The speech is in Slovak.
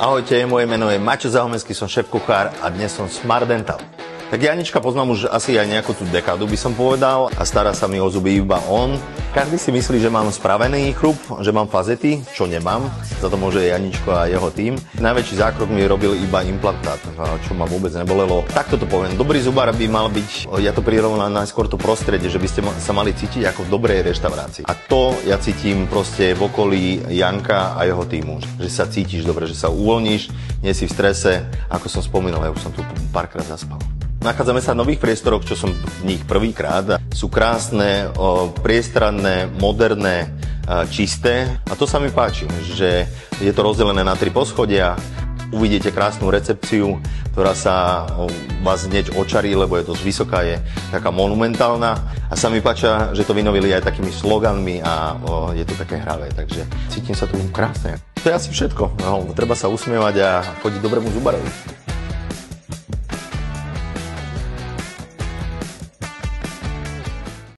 Ahojte, moje meno je Maťo Zahomenský, som šéf-kuchár a dnes som Smart Dental. Tak Janička poznám už asi aj nejakú tú dekádu, by som povedal, a stará sa mi o zuby iba on. Každý si myslí, že mám spravený chrup, že mám fazety, čo nemám. Za to môže Janičko a jeho tím. Najväčší zákrok mi robil iba implantát, čo ma vôbec nebolelo. Takto to poviem, dobrý zubár by mal byť, ja to prirovnám najskôr to prostredie, že by ste sa mali cítiť ako v dobrej reštaurácii. A to ja cítim proste v okolí Janka a jeho tímu. Že sa cítiš dobre, že sa uvoľníš, nie si v strese, ako som spomínal, ja už som tu párkrát zaspal. Nachádzame sa v nových priestoroch, čo som v nich prvýkrát. Sú krásne, priestranné, moderné, čisté. A to sa mi páči, že je to rozdelené na 3 poschodia. Uvidíte krásnu recepciu, ktorá sa vás hneď očarí, lebo je dosť vysoká, je taká monumentálna. A sa mi páčia, že to vynovili aj takými sloganmi a je to také hravé, takže cítim sa tu krásne. To je asi všetko. No, treba sa usmievať a chodiť dobrému zubarovi.